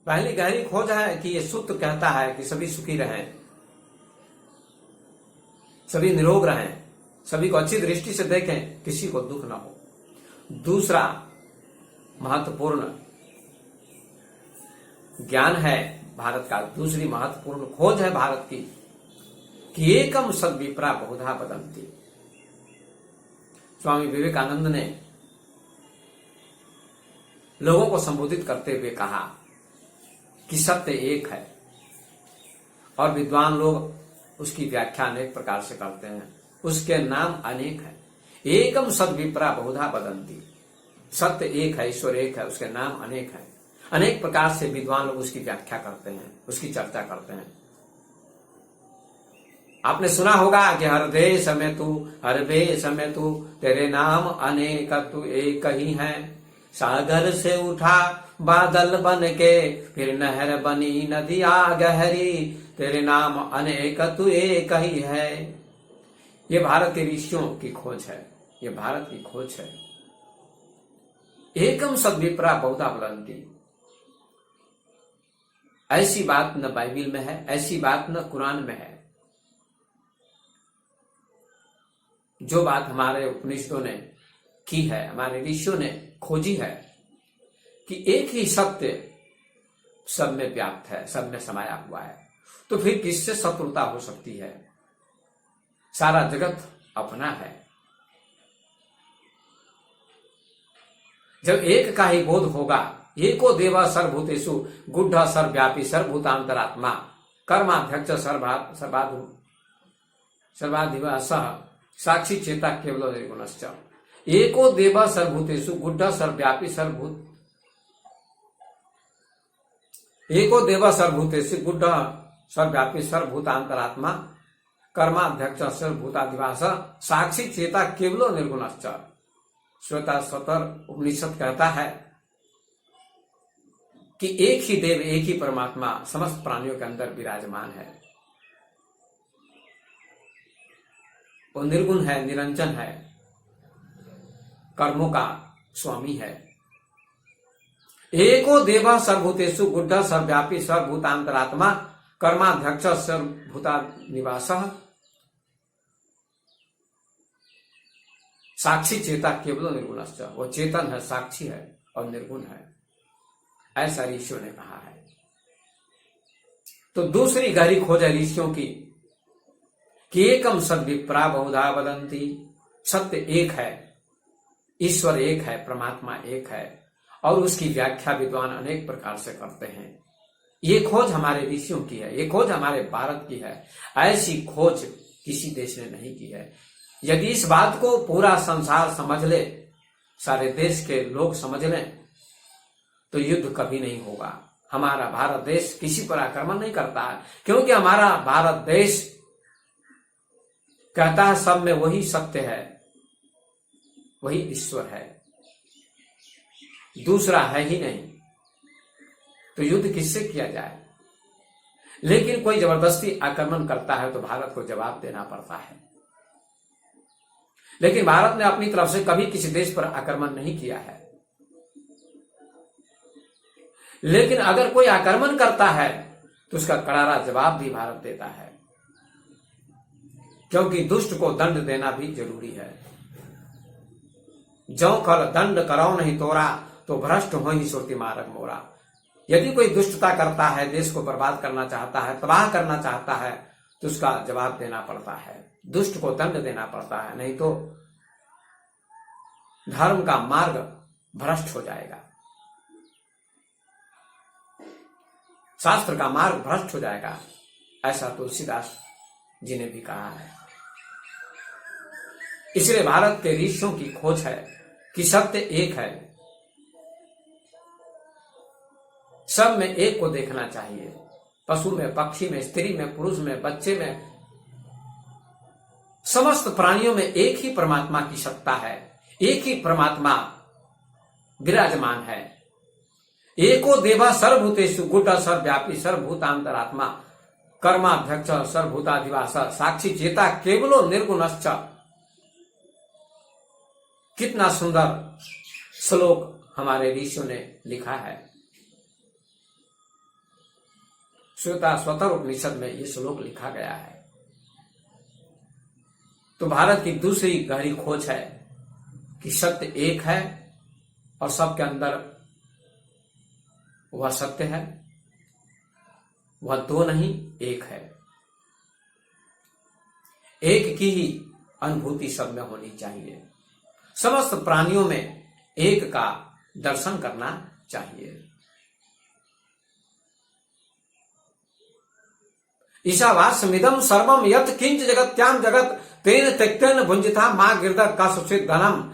पहली गहरी खोज है कि ये सूत्र कहता है कि सभी सुखी रहें, सभी निरोग रहें, सभी को अच्छी दृष्टि से देखें, किसी को दुख ना हो। दूसरा महत्वपूर्ण ज्ञान है भारत का, दूसरी महत्वपूर्ण खोज है भारत की कि एकम सद्विप्रा बहुधा वदन्ति। स्वामी विवेकानंद ने लोगों को संबोधित करते हुए कहा कि सत्य एक है, और विद्वान लोग उसकी व्याख्या अनेक प्रकार से करते हैं, उसके नाम अनेक हैं। एकम सद्विप्रा बहुधा वदन्ति, सत्य एक है, ईश्वर एक है, उसके नाम अनेक हैं। अनेक प्रकार से विद्वान लोग उसकी व्याख्या करते हैं, उसकी चर्चा करते हैं। आपने सुना होगा कि हर देश में तू, हर वेश में तू, तेरे नाम अनेक तू एक ही है। सागर से उठा बादल बन के, फिर नहर बनी नदिया गहरी, तेरे नाम अनेक तू एक ही है। ये भारत के ऋषियों की खोज है, ये भारत की खोज है। एकम सद्विप्रा बहुधा वदन्ति, ऐसी बात न बाइबिल में है, ऐसी बात न कुरान में है। जो बात हमारे उपनिषदों ने की है, हमारे ऋषियों ने खोजी है कि एक ही सत्य सब में व्याप्त है, सब में समाया हुआ है, तो फिर किससे शत्रुता हो सकती है? सारा जगत अपना है। जब एक का ही बोध होगा, एको देवा सर्वभूतेषु गुढ़ सर्वव्यापी सर्वभूतांतरात्मा कर्माध्यक्ष सर्वाधिवासः साक्षी चेता केवलो निर्गुणश्च। एको देवा सर्वभूतेषु गुढ़ सर्वव्यापी एको देवा सर्वभूतेषु गुढ़ सर्वव्यापी सर्वभूतांतरात्मा कर्माध्यक्ष सर्वभूताधिवास साक्षी चेता केवलो निर्गुणश्च। श्वेता सतर उपनिषद कहता है कि एक ही देव, एक ही परमात्मा समस्त प्राणियों के अंदर विराजमान है। वो निर्गुण है, निरंजन है, कर्मों का स्वामी है। एको देवा सर्वभूतेषु गुढ़ सर्वव्यापी सर्वभूतांतरात्मा कर्माध्यक्ष सर्वभूतानिवासः साक्षी चेता केवल निर्गुणश्च। वो चेतन है, साक्षी है और निर्गुण है, ऐसा ऋषियों ने कहा है। तो दूसरी गहरी खोज है ऋषियों की कि एकम सद्विप्रा बहुधा वदन्ति, सत्य एक है, ईश्वर एक है, परमात्मा एक है, और उसकी व्याख्या विद्वान अनेक प्रकार से करते हैं। ये खोज हमारे ऋषियों की है, ये खोज हमारे भारत की है। ऐसी खोज किसी देश ने नहीं की है। यदि इस बात को पूरा संसार समझ ले, सारे देश के लोग समझ लें, तो युद्ध कभी नहीं होगा। हमारा भारत देश किसी पर आक्रमण नहीं करता है, क्योंकि हमारा भारत देश कहता है सब में वही सत्य है, वही ईश्वर है, दूसरा है ही नहीं। तो युद्ध किससे किया जाए? लेकिन कोई जबरदस्ती आक्रमण करता है तो भारत को जवाब देना पड़ता है। लेकिन भारत ने अपनी तरफ से कभी किसी देश पर आक्रमण नहीं किया है। लेकिन अगर कोई आक्रमण करता है तो उसका करारा जवाब भी भारत देता है, क्योंकि दुष्ट को दंड देना भी जरूरी है। जो कल दंड करो नहीं तोरा, तो भ्रष्ट हो ही सुरति मार्ग मोरा। यदि कोई दुष्टता करता है, देश को बर्बाद करना चाहता है, तबाह करना चाहता है, तो उसका जवाब देना पड़ता है, दुष्ट को दंड देना पड़ता है, नहीं तो धर्म का मार्ग भ्रष्ट हो जाएगा, शास्त्र का मार्ग भ्रष्ट हो जाएगा। ऐसा तुलसीदास जी ने भी कहा है। इसलिए भारत के ऋषियों की खोज है कि सत्य एक है, सब में एक को देखना चाहिए, पशु में, पक्षी में, स्त्री में, पुरुष में, बच्चे में, समस्त प्राणियों में एक ही परमात्मा की सत्ता है, एक ही परमात्मा विराजमान है। एको देवा सर्वभूतेषु गुढ़ सर्वव्यापी सर्वभूतांतरात्मा कर्माध्यक्ष सर्वभूताधिवास साक्षी चेता केवलो निर्गुणश्च। कितना सुंदर श्लोक हमारे ऋषियों ने लिखा है। श्वेताश्वतर उपनिषद में ये श्लोक लिखा गया है। तो भारत की दूसरी गहरी खोज है कि सत्य एक है और सबके अंदर वह सत्य है, वह दो नहीं एक है। एक की ही अनुभूति सब में होनी चाहिए। समस्त प्राणियों में एक का दर्शन करना चाहिए। ईशावास्यमिदं सर्वं यत् किंच जगत्यां जगत तेन त्यक्तेन भुंजिता मां गिरद का सुचित धनम।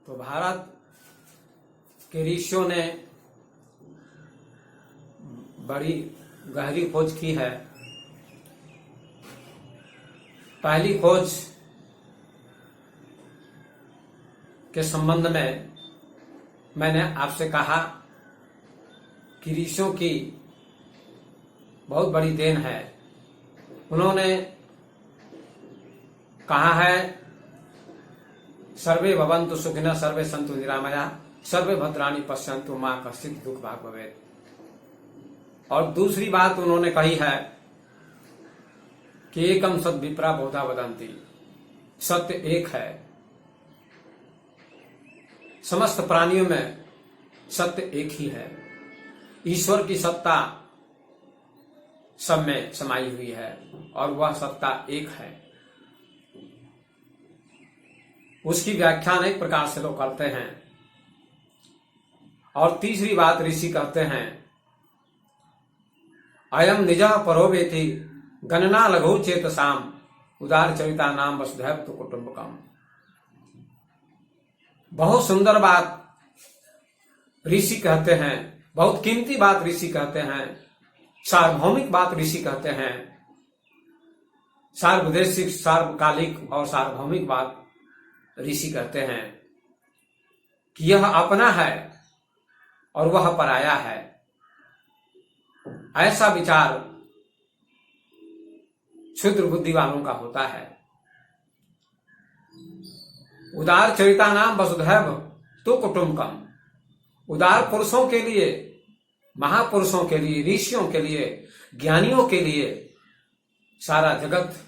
तो भारत के ऋषियों ने बड़ी गहरी खोज की है। पहली खोज के संबंध में मैंने आपसे कहा कि ऋषियों की बहुत बड़ी देन है। उन्होंने कहा है सर्वे भवन्तु सुखिनः सर्वे सन्तु निरामया सर्वे भद्राणि पश्यन्तु मां कश्चित् दुःख भाग् भवेत्। और दूसरी बात उन्होंने कही है कि एकम सद विप्रा बहुधा वदन्ति, सत्य एक है। समस्त प्राणियों में सत्य एक ही है। ईश्वर की सत्ता सब में समाई हुई है और वह सत्ता एक है। उसकी व्याख्यान एक प्रकार से लोग करते हैं। और तीसरी बात ऋषि कहते हैं अयम निज परो वेति गणना लघु चेतसाम उदार चरिता नाम वसुधैव तो कुटुंबकम। बहुत सुंदर बात ऋषि कहते हैं, बहुत कीमती बात ऋषि कहते हैं, सार्वभौमिक बात ऋषि कहते हैं। सार्वदेशिक, सार्वकालिक और सार्वभौमिक बात ऋषि कहते हैं कि यह अपना है और वह पराया है। ऐसा विचार क्षुद्र बुद्धि वालों का होता है। उदार चरिता नाम वसुधैव तो कुटुम्बकम। उदार पुरुषों के लिए, महापुरुषों के लिए, ऋषियों के लिए, ज्ञानियों के लिए सारा जगत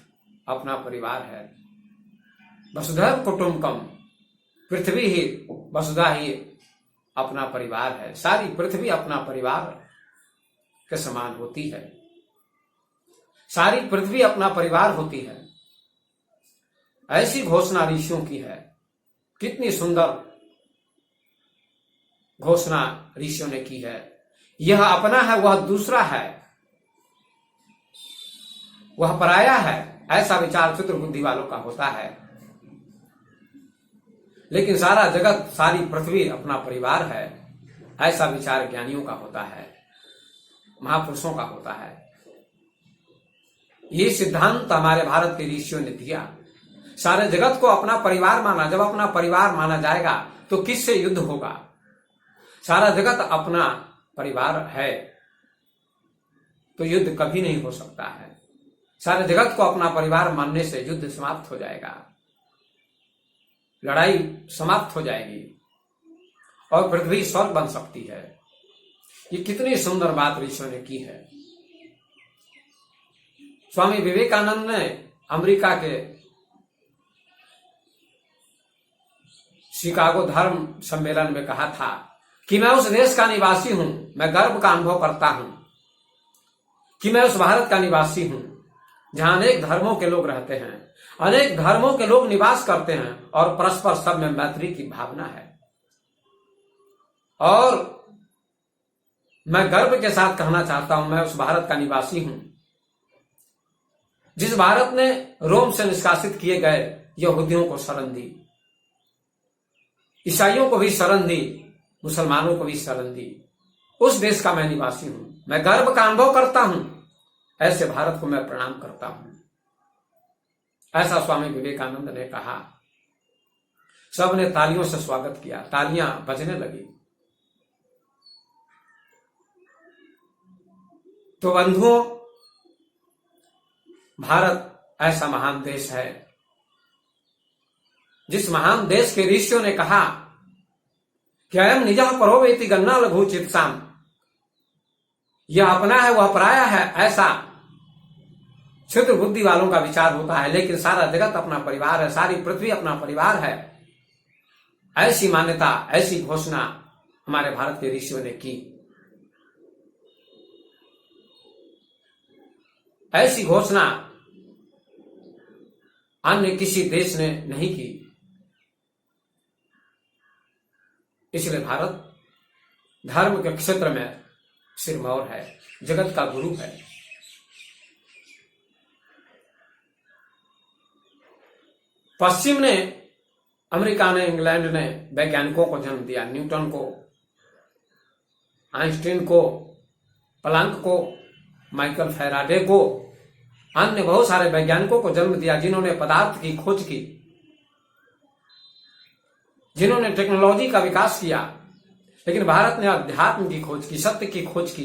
अपना परिवार है। वसुधैव कुटुम्बकम, पृथ्वी ही, वसुधा ही अपना परिवार है। सारी पृथ्वी अपना परिवार के समान होती है। सारी पृथ्वी अपना परिवार होती है। ऐसी घोषणा ऋषियों की है। कितनी सुंदर घोषणा ऋषियों ने की है। यह अपना है, वह दूसरा है, वह पराया है, ऐसा विचार क्षुद्र बुद्धि वालों का होता है। लेकिन सारा जगत, सारी पृथ्वी अपना परिवार है, ऐसा विचार ज्ञानियों का होता है, महापुरुषों का होता है। ये सिद्धांत हमारे भारत के ऋषियों ने दिया। सारे जगत को अपना परिवार माना। जब अपना परिवार माना जाएगा तो किससे युद्ध होगा? सारा जगत अपना परिवार है तो युद्ध कभी नहीं हो सकता है। सारे जगत को अपना परिवार मानने से युद्ध समाप्त हो जाएगा, लड़ाई समाप्त हो जाएगी और पृथ्वी स्वर्ग बन सकती है। ये कितनी सुंदर बात ऋषियों ने की है। स्वामी विवेकानंद ने अमेरिका के शिकागो धर्म सम्मेलन में कहा था कि मैं उस देश का निवासी हूं, मैं गर्व का अनुभव करता हूं कि मैं उस भारत का निवासी हूं जहां अनेक धर्मों के लोग रहते हैं, अनेक धर्मों के लोग निवास करते हैं और परस्पर सब में मैत्री की भावना है। और मैं गर्व के साथ कहना चाहता हूं, मैं उस भारत का निवासी हूं जिस भारत ने रोम से निष्कासित किए गए यहूदियों को शरण दी, ईसाइयों को भी शरण दी, मुसलमानों को भी शरण दी। उस देश का मैं निवासी हूं, मैं गर्व का अनुभव करता हूं, ऐसे भारत को मैं प्रणाम करता हूं। ऐसा स्वामी विवेकानंद ने कहा। सबने तालियों से स्वागत किया, तालियां बजने लगी। तो बंधुओं, भारत ऐसा महान देश है जिस महान देश के ऋषियों ने कहा कि अयम निजः परो वेति गन्ना लघु चित्साम, यह अपना है वह पराया है, ऐसा क्षुद्र बुद्धि वालों का विचार होता है। लेकिन सारा जगत अपना परिवार है, सारी पृथ्वी अपना परिवार है, ऐसी मान्यता, ऐसी घोषणा हमारे भारत के ऋषियों ने की। ऐसी घोषणा अन्य किसी देश ने नहीं की। इसलिए भारत धर्म के क्षेत्र में सिरमौर है, जगत का गुरु है। पश्चिम ने, अमेरिका ने, इंग्लैंड ने वैज्ञानिकों को जन्म दिया। न्यूटन को, आइंस्टीन को, प्लांक को, माइकल फैराडे को, अन्य बहुत सारे वैज्ञानिकों को जन्म दिया जिन्होंने पदार्थ की खोज की, जिन्होंने टेक्नोलॉजी का विकास किया। लेकिन भारत ने अध्यात्म की खोज की, सत्य की खोज की।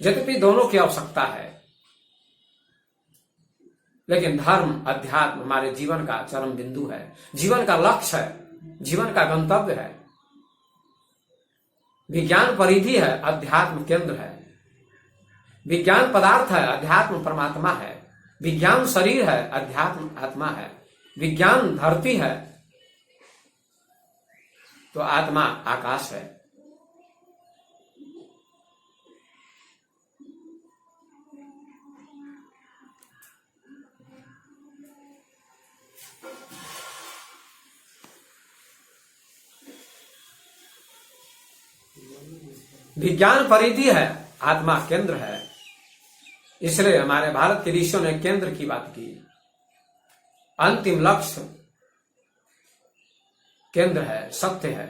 यद्यपि दोनों की आवश्यकता है, लेकिन धर्म, अध्यात्म हमारे जीवन का चरम बिंदु है, जीवन का लक्ष्य है, जीवन का गंतव्य है। विज्ञान परिधि है, अध्यात्म केंद्र है। विज्ञान पदार्थ है, अध्यात्म परमात्मा है। विज्ञान शरीर है, अध्यात्म आत्मा है। विज्ञान धरती है तो आत्मा आकाश है। विज्ञान परिधि है, आत्मा केंद्र है। इसलिए हमारे भारत के ऋषियों ने केंद्र की बात की। अंतिम लक्ष्य केंद्र है, सत्य है।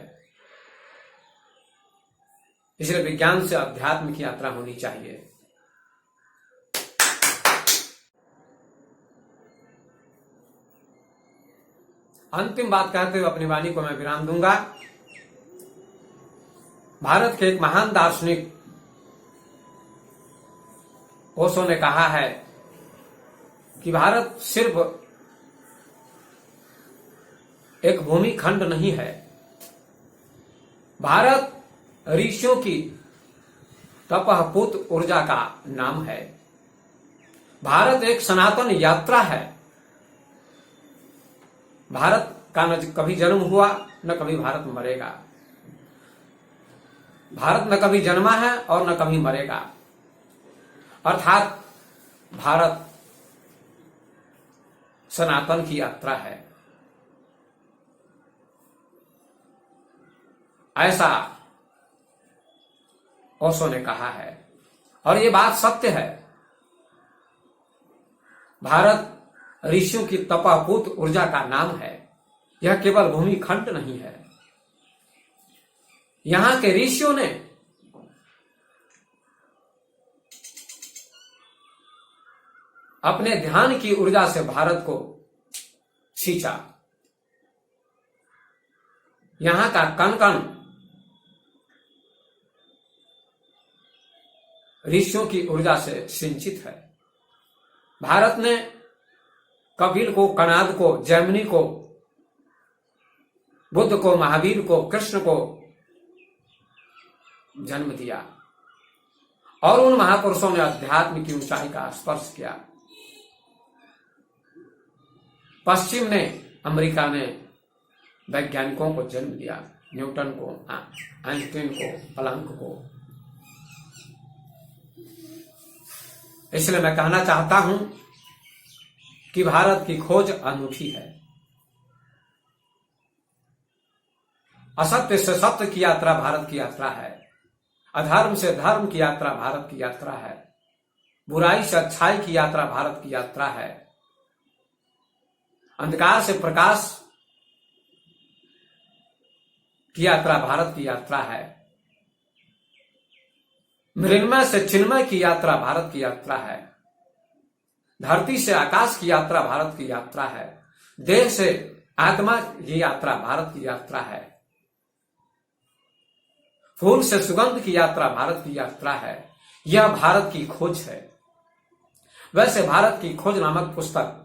इसलिए विज्ञान से अध्यात्म की यात्रा होनी चाहिए। अंतिम बात कहते हुए अपनी वाणी को मैं विराम दूंगा। भारत के एक महान दार्शनिक ओशो ने कहा है कि भारत सिर्फ एक भूमि खंड नहीं है। भारत ऋषियों की तपहपूत ऊर्जा का नाम है। भारत एक सनातन यात्रा है। भारत का न कभी जन्म हुआ, न कभी भारत मरेगा। भारत न कभी जन्मा है और न कभी मरेगा। अर्थात भारत सनातन की यात्रा है, ऐसा ओशो ने कहा है। और ये बात सत्य है। भारत ऋषियों की तपहपूत ऊर्जा का नाम है। यह केवल भूमि खंड नहीं है। यहां के ऋषियों ने अपने ध्यान की ऊर्जा से भारत को सींचा। यहां का कण कण ऋषियों की ऊर्जा से सिंचित है। भारत ने कपिल को, कणाद को, जैमिनी को, बुद्ध को, महावीर को, कृष्ण को जन्म दिया और उन महापुरुषों ने अध्यात्म की ऊंचाई का स्पर्श किया। पश्चिम ने, अमेरिका ने वैज्ञानिकों को जन्म दिया, न्यूटन को, आइंस्टीन को, प्लैंक को। इसलिए मैं कहना चाहता हूं कि भारत की खोज अनूठी है। असत्य से सत्य की यात्रा भारत की यात्रा है। अधर्म से धर्म की यात्रा भारत की यात्रा है। बुराई से अच्छाई की यात्रा भारत की यात्रा है। अंधकार से प्रकाश की यात्रा भारत की यात्रा है। मृण्मय से चिन्मय की यात्रा भारत की यात्रा है। धरती से आकाश की यात्रा भारत की यात्रा है। देह से आत्मा की यात्रा भारत की यात्रा है। फूल से सुगंध की यात्रा भारत की यात्रा है। यह भारत की खोज है। वैसे भारत की खोज नामक पुस्तक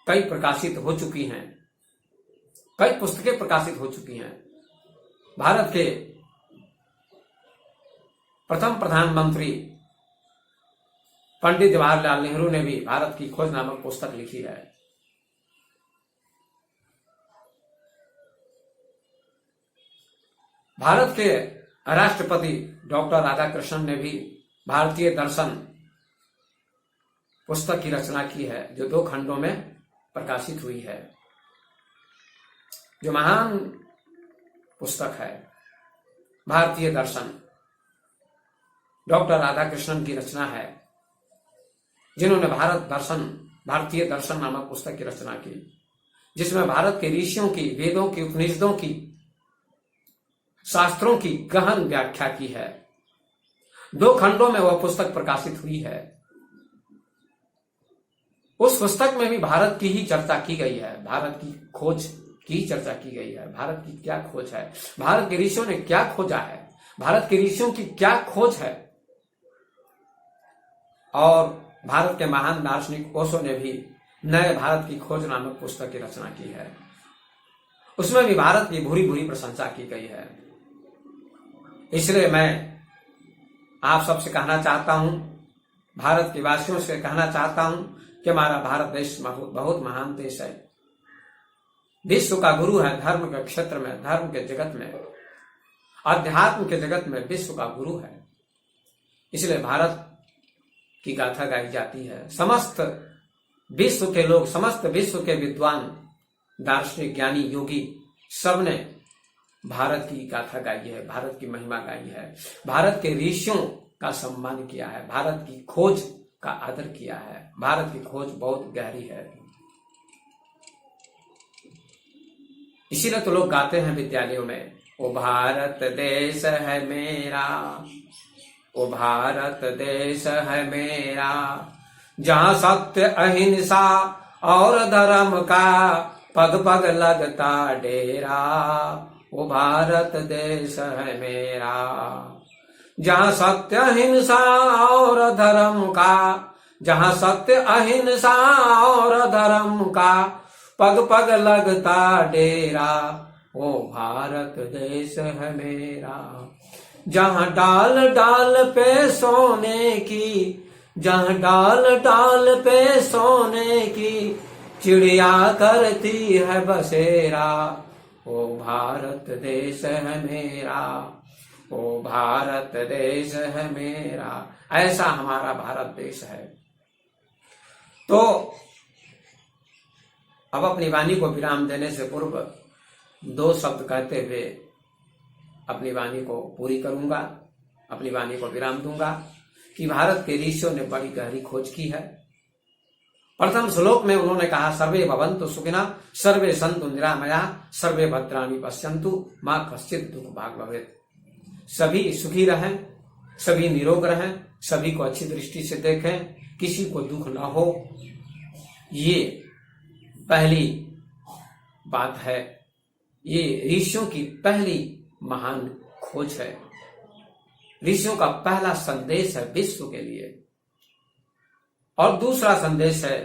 कई प्रकाशित हो चुकी हैं, कई पुस्तकें प्रकाशित हो चुकी हैं। भारत के प्रथम प्रधानमंत्री पंडित जवाहरलाल नेहरू ने भी भारत की खोज नामक पुस्तक लिखी है। भारत के राष्ट्रपति डॉक्टर राधाकृष्णन ने भी भारतीय दर्शन पुस्तक की रचना की है, जो 2 खंडों में प्रकाशित हुई है, जो महान पुस्तक है। भारतीय दर्शन डॉक्टर राधाकृष्णन की रचना है, जिन्होंने भारतीय दर्शन नामक पुस्तक की रचना की, जिसमें भारत के ऋषियों की, वेदों की, उपनिषदों की, शास्त्रों की गहन व्याख्या की है। 2 खंडों में वह पुस्तक प्रकाशित हुई है। उस पुस्तक में भी भारत की ही चर्चा की गई है। भारत की खोज की चर्चा की गई है। भारत की क्या खोज है, भारत के ऋषियों ने क्या खोजा है, भारत के ऋषियों की क्या खोज है। और भारत के महान दार्शनिक ओशो ने भी नए भारत की खोज नामक पुस्तक की रचना की है। उसमें भी भारत की भूरी भूरी प्रशंसा की गई है। इसलिए मैं आप सबसे कहना चाहता हूं, भारत के वासियों से कहना चाहता हूं कि हमारा भारत देश बहुत महान देश है। विश्व का गुरु है। धर्म के क्षेत्र में, धर्म के जगत में, अध्यात्म के जगत में विश्व का गुरु है। इसलिए भारत की गाथा गाई जाती है। समस्त विश्व के लोग, समस्त विश्व के विद्वान, दार्शनिक, ज्ञानी, योगी, सबने भारत की गाथा गाई है, भारत की महिमा गाई है, भारत के ऋषियों का सम्मान किया है, भारत की खोज का आदर किया है। भारत की खोज बहुत गहरी है। इसीलिए तो लोग गाते हैं विद्यालयों में, ओ भारत देश है मेरा, ओ भारत देश है मेरा, जहां सत्य अहिंसा और धर्म का पग पग लगता डेरा। ओ भारत देश है मेरा, जहां सत्य अहिंसा और धर्म का जहां सत्य अहिंसा और धर्म का पग पग लगता डेरा, वो भारत देश है मेरा। जहां डाल डाल पे सोने की, जहां डाल डाल पे सोने की चिड़िया करती है बसेरा, वो भारत देश है मेरा, वो भारत देश है मेरा। ऐसा हमारा भारत देश है। तो अब अपनी वाणी को विराम देने से पूर्व 2 शब्द कहते हुए अपनी वाणी को पूरी करूंगा, अपनी वाणी को विराम दूंगा कि भारत के ऋषियों ने बड़ी गहरी खोज की है। प्रथम श्लोक में उन्होंने कहा, सर्वे भवन्तु सुखिनः, सर्वे सन्तु निरामयाः, सर्वे भद्राणि पश्यन्तु, मा कश्चित् दुःख भाग् भवेत्। सभी सुखी रहें, सभी निरोग रहें, सभी को अच्छी दृष्टि से देखें, किसी को दुख न हो। ये पहली बात है। ये ऋषियों की पहली महान खोज है, ऋषियों का पहला संदेश है विश्व के लिए। और दूसरा संदेश है,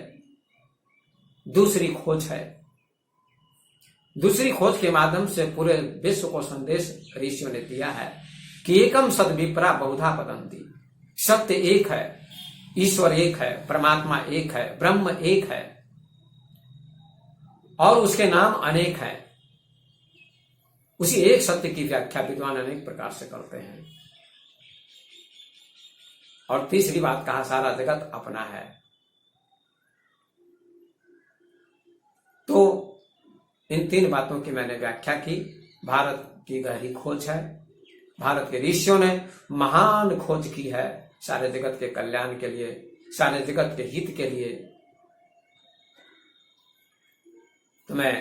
दूसरी खोज है। दूसरी खोज के माध्यम से पूरे विश्व को संदेश ऋषियों ने दिया है कि एकम सद विप्रा बहुधा वदन्ति। सत्य एक है, ईश्वर एक है, परमात्मा एक है, ब्रह्म एक है और उसके नाम अनेक हैं। उसी एक सत्य की व्याख्या विद्वान अनेक प्रकार से करते हैं। और तीसरी बात कहा, सारा जगत अपना है। तो इन 3 बातों की मैंने व्याख्या की। भारत की गहरी खोज है, भारत के ऋषियों ने महान खोज की है सारे जगत के कल्याण के लिए, सारे जगत के हित के लिए। तो मैं